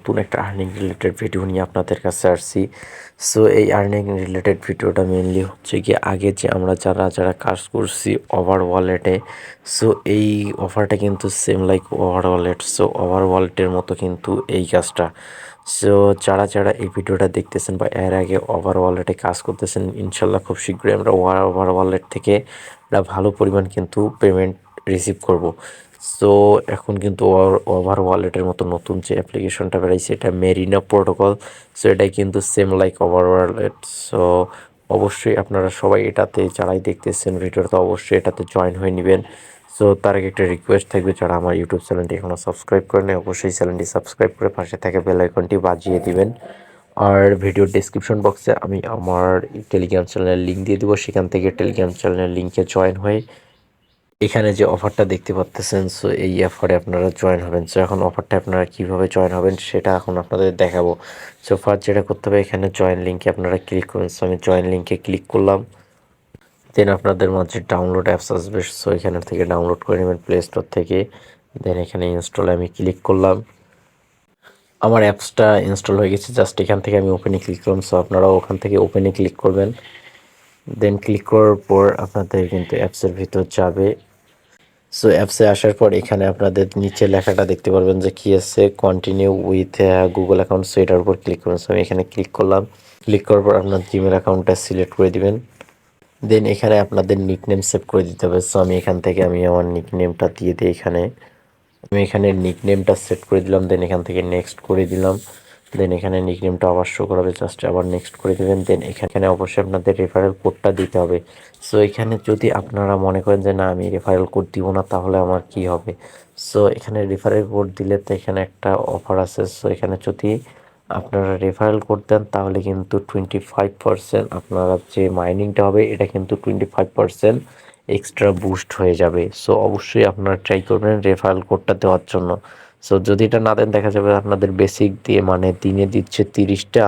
নতুন একটা earning related video নিয়ে আপনাদের কাছে আসছি। সো এই আর্নিং রিলেটেড ভিডিওটা মেনলি হচ্ছে কি আগে যে আমরা যারা কাজ করছি ওভার ওয়ালেটে, সো এই অফারটা কিন্তু same like over wallet. So over ওয়ালেটের মতো কিন্তু এই কাজটা। সো যারা এই ভিডিওটা দেখতেছেন বা এর আগে ওভার ওয়ালেটে কাজ করতেছেন, ইনশাল্লাহ খুব শীঘ্রই আমরা ওভার ওয়ালেট থেকে একটা ভালো পরিমাণ কিন্তু পেমেন্ট রিসিভ করব। সো এখন কিন্তু ওভার ওয়ালেটের মতো নতুন যে অ্যাপ্লিকেশনটা বেরিয়েছে এটা মেরিনা প্রোটোকল। সো এটাই কিন্তু same like over wallet. So অবশ্যই আপনারা সবাই এটাতে যারাই দেখতেছেন ভিডিওটা অবশ্যই এটাতে জয়েন হয়ে নেবেন। সো তার আগে একটা রিকোয়েস্ট থাকবে, যারা আমার ইউটিউব চ্যানেলটি এখনও সাবস্ক্রাইব করেন অবশ্যই চ্যানেলটি সাবস্ক্রাইব করে পাশে থাকা বেল আইকনটি বাজিয়ে দিবেন। আর ভিডিওর ডেসক্রিপশন বক্সে আমি আমার টেলিগ্রাম চ্যানেলের লিঙ্ক দিয়ে দেবো, সেখান থেকে টেলিগ্রাম চ্যানেলের লিঙ্কে জয়েন হয়ে এখানে যে অফারটা দেখতে পাচ্তেছেন, সো এই অফারে আপনারা জয়েন হবেন। সো এখন অফারটা আপনারা কিভাবে জয়েন হবেন সেটা এখন আপনাদের দেখাবো। সো ফার্স্ট যেটা করতে হবে, এখানে জয়েন লিঙ্কে আপনারা ক্লিক করবেন। সো আমি জয়েন লিঙ্কে ক্লিক করলাম। দেন আপনাদের মাঝে ডাউনলোড অ্যাপস আসবে, সো এখানের থেকে ডাউনলোড করে নেবেন প্লে স্টোর থেকে। দেন এখানে ইনস্টলে আমি ক্লিক করলাম। আমার অ্যাপসটা ইনস্টল হয়ে গেছে, জাস্ট এখান থেকে আমি ওপেনে ক্লিক করলাম। সো আপনারাও ওখান থেকে ওপেনে ক্লিক করবেন। দেন ক্লিক করার পর আপনাদের কিন্তু অ্যাপসের ভিতর যাবে। সো অ্যাপসে আসার পর এখানে আপনাদের নিচে লেখাটা দেখতে পারবেন যে কি আছে, continue with Google account. So এটার উপর ক্লিক করুন। সো আমি এখানে ক্লিক করলাম। ক্লিক করার পর আপনার জিমেল অ্যাকাউন্টটা সিলেক্ট করে দিবেন। দেন এখানে আপনাদের নিকনেম সেভ করে দিতে হবে। সো আমি এখান থেকে আমার নিকনেমটা দিয়ে দিই। আমি এখানে নিকনেমটা সেট করে দিলাম। দেন এখান থেকে নেক্সট করে দিলাম। দেন এখানে নিকনেমটা আবার শো করাবে, জাস্ট আবার নেক্সট করে দেবেন। দেন এখানে অবশ্যই আপনাদের রেফারেল কোডটা দিতে হবে। সো এখানে যদি আপনারা মনে করেন যে না আমি রেফারেল কোড দিব না, তাহলে আমার কি হবে? সো এখানে রেফারেল কোড দিলে তো এখানে একটা অফার আছে। সো এখানে যদি আপনারা রেফারেল কোড দেন তাহলে কিন্তু 25% আপনারা যে মাইনিংটা হবে এটা কিন্তু 25% এক্সট্রা বুস্ট হয়ে যাবে। সো অবশ্যই আপনারা ট্রাই করবেন রেফারেল কোডটা দেওয়ার জন্য। সো যদি এটা না দেন দেখা যাবে আপনাদের বেসিক দিয়ে মানে দিনে দিচ্ছে 30টা,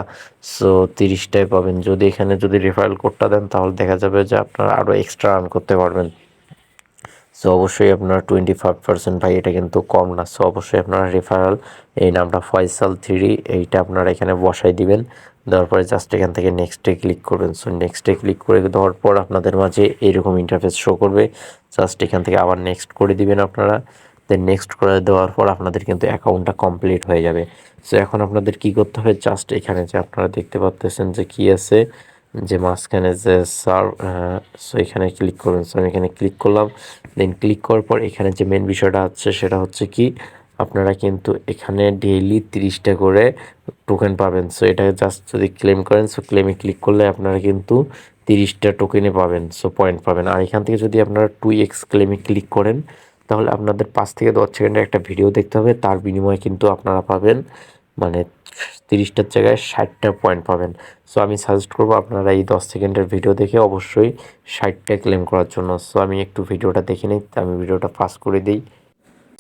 সো 30টায় পাবেন। যদি রেফারেল কোডটা দেন তাহলে দেখা যাবে যে আপনারা আরও এক্সট্রা আর্ন করতে পারবেন। সো অবশ্যই আপনারা 25% ভাই এটা কিন্তু কম না। সো অবশ্যই আপনারা রেফারেল এই নামটা ফয়সাল3 এইটা আপনারা এখানে বসাই দিবেন। দেওয়ার পরে জাস্ট এখান থেকে নেক্সটে ক্লিক করবেন। সো নেক্সটে ক্লিক করে দেওয়ার পর আপনাদের মাঝে এইরকম ইন্টারফেস শো করবে। জাস্ট এখান থেকে আবার নেক্সট করে দিবেন আপনারা। দেন নেক্সট করে দেওয়ার পর আপনাদের কিন্তু অ্যাকাউন্টটা কমপ্লিট হয়ে যাবে। সো এখন আপনাদের কি করতে হবে, জাস্ট এখানে যে আপনারা দেখতে পাচ্ছেন যে কি আছে যে মাঝখানে যে সার্ভ, সো এখানে ক্লিক করবেন। সো আমি এখানে ক্লিক করলাম। দেন ক্লিক করার পর এখানে যে মেন বিষয়টা আছে সেটা হচ্ছে কি আপনারা কিন্তু এখানে ডেইলি 30টা করে টোকেন পাবেন। সো এটা জাস্ট যদি ক্লেম করেন, সো ক্লেমে ক্লিক করলে আপনারা কিন্তু 30টা টোকেনে পাবেন, সো পয়েন্ট পাবেন। আর এখান থেকে যদি আপনারা 2x ক্লেমে ক্লিক করেন তাহলে আপনাদের 5 থেকে 10 সেকেন্ডের একটা ভিডিও দেখতে হবে, তার বিনিময়ে কিন্তু আপনারা পাবেন মানে 30টার জায়গায় 60টা পয়েন্ট পাবেন। সো আমি সাজেস্ট করবো আপনারা এই 10 সেকেন্ডের ভিডিও দেখে অবশ্যই 60টা ক্লেম করার জন্য। সো আমি একটু ভিডিওটা দেখে নিই, আমি ভিডিওটা পাস করে দিই।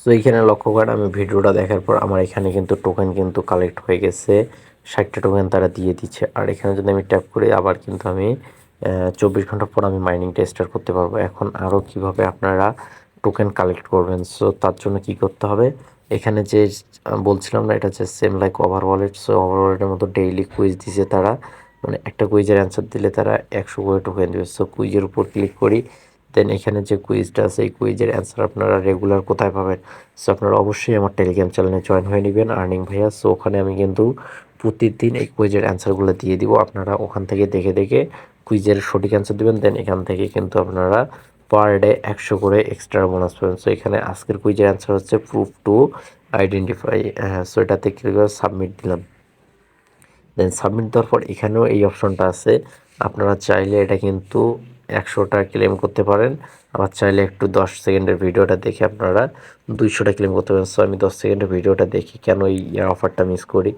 সো এইখানে লক্ষ্য করেন আমি ভিডিওটা দেখার পর আমার এখানে কিন্তু টোকেন কিন্তু কালেক্ট হয়ে গেছে, 60টা টোকেন তারা দিয়ে দিচ্ছে। আর এখানে যদি আমি ট্যাপ করি আবার কিন্তু আমি 24 ঘন্টা পর আমি মাইনিংটা স্টার্ট করতে পারবো। এখন আরও কিভাবে আপনারা টোকেন কালেক্ট করবেন, সো তার জন্য কি করতে হবে, এখানে যে বলছিলাম না এটা হচ্ছে same like over wallet. So over ওয়ালেটের মতো ডেইলি কুইজ দিছে তারা, মানে একটা কুইজের অ্যান্সার দিলে তারা 100 করে টোকেন দেবে। সো কুইজের উপর ক্লিক করি। দেন এখানে যে কুইজটা আছে এই কুইজের অ্যান্সার আপনারা রেগুলার কোথায় পাবেন, সো আপনারা অবশ্যই আমার টেলিগ্রাম চ্যানেলে জয়েন হয়ে নেবেন আর্নিং ভাইয়া। সো ওখানে আমি কিন্তু প্রতিদিন এই কুইজের অ্যান্সারগুলো দিয়ে দিব, আপনারা ওখান থেকে দেখে দেখে কুইজের সঠিক অ্যান্সার দেবেন। দেন এখান থেকে কিন্তু আপনারা পার ডে 100 করে এক্সট্রা বোনাস পাবেন। সো এখানে আজকের কুইজের অ্যান্সার হচ্ছে প্রুফ টু আইডেন্টিফাই। সো এটাতে ক্লিক করে সাবমিট দিলাম। দেন সাবমিট দেওয়ার পর এখানেও এই অপশনটা আছে, আপনারা চাইলে এটা কিন্তু 100টা ক্লেম করতে পারেন, আবার চাইলে একটু 10 সেকেন্ডের ভিডিওটা দেখে আপনারা 200টা ক্লেম করতে পারেন। সো আমি 10 সেকেন্ডের ভিডিওটা দেখি কেন এই অফারটা মিস করি।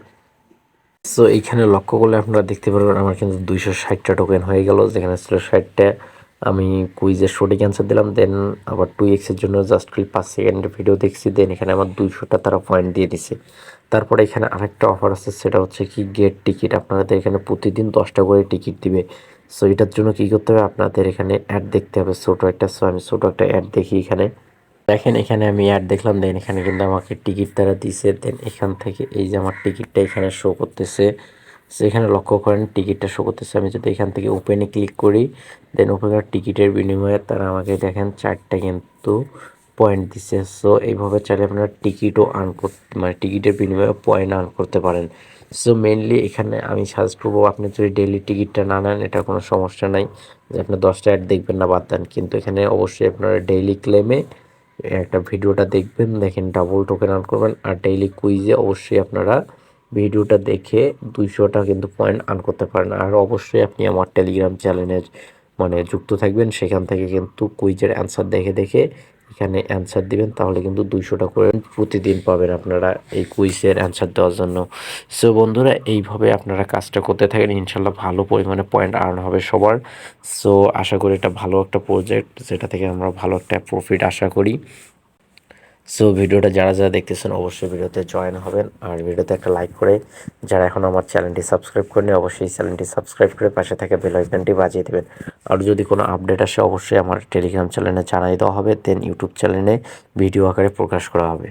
সো এইখানে লক্ষ্য করলে আপনারা দেখতে পারবেন আমার কিন্তু 260টা টোকেন হয়ে গেল, যেখানে ছিল 60টা। আমি কুইজের সঠিক অ্যান্সার দিলাম, দেন আবার 2x-এর জন্য জাস্ট 5 সেকেন্ডের ভিডিও দেখছি, দেন এখানে আমার 200টা তারা পয়েন্ট দিয়ে দিছে। তারপরে এখানে আরেকটা অফার আছে, সেটা হচ্ছে কি গেট টিকিট। আপনাদের এখানে প্রতিদিন 10টা করে টিকিট দিবে। সো এটার জন্য কী করতে হবে, আপনাদের এখানে অ্যাড দেখতে হবে ছোটো একটা। সো আমি ছোটো একটা অ্যাড দেখি এখানে। দেখেন এখানে আমি অ্যাড দেখলাম, দেন এখানে কিন্তু আমাকে টিকিট তারা দিছে, দেন এখান থেকে এই যে আমার টিকিটটা এখানে শো করতেছে। সো এখানে লক্ষ্য করেন টিকিটটা শো করতেছে। আমি যদি এখান থেকে ওপেনে ক্লিক করি, দেন ওপেনের টিকিটের বিনিময়ে তারা আমাকে দেখেন 4টা কিন্তু পয়েন্ট দিচ্ছে। সো এইভাবে চাইলে আপনারা টিকিটও আর্ন করতে, মানে টিকিটের বিনিময়ে পয়েন্ট আর্ন করতে পারেন। সো মেনলি এখানে আমি সাজেস্ট করবো, আপনি যদি ডেইলি টিকিটটা না নেন এটা কোনো সমস্যা নাই, যে আপনি 10টা অ্যাড দেখবেন না বাদ দেন, কিন্তু এখানে অবশ্যই আপনারা ডেইলি ক্লেমে একটা ভিডিওটা দেখবেন, দেখেন ডাবল টোকেন আর্ন করবেন। আর ডেইলি কুইজে অবশ্যই আপনারা ভিডিওটা দেখে 200টা কিন্তু পয়েন্ট আর্ন করতে পারেন। আর অবশ্যই আপনি আমার টেলিগ্রাম চ্যানেলের মানে যুক্ত থাকবেন, সেখান থেকে কিন্তু কুইজের অ্যান্সার দেখে দেখে এখানে অ্যান্সার দিবেন, তাহলে কিন্তু 200টা করে প্রতিদিন পাবেন আপনারা এই কুইজের অ্যান্সার দেওয়ার জন্য। সো বন্ধুরা, এইভাবে আপনারা কাজটা করতে থাকেন, ইনশাল্লাহ ভালো পরিমাণে পয়েন্ট আর্ন হবে সবার। সো আশা করি এটা ভালো একটা প্রজেক্ট, যেটা থেকে আমরা ভালো একটা প্রফিট আশা করি। সো ভিডিওটা যারা যারা দেখতেছেন অবশ্যই ভিডিওতে জয়েন হবেন, আর ভিডিওতে একটা লাইক করে, যারা এখন আমার চ্যানেলটি সাবস্ক্রাইব করেনি অবশ্যই চ্যানেলটি সাবস্ক্রাইব করে পাশে থাকা বেল আইকনটি বাজিয়ে দেবেন। আর যদি কোনো আপডেট আসে অবশ্যই আমার টেলিগ্রাম চ্যানেলে জানাই দেওয়া হবে, দেন ইউটিউব চ্যানেলে ভিডিও আকারে প্রকাশ করা হবে।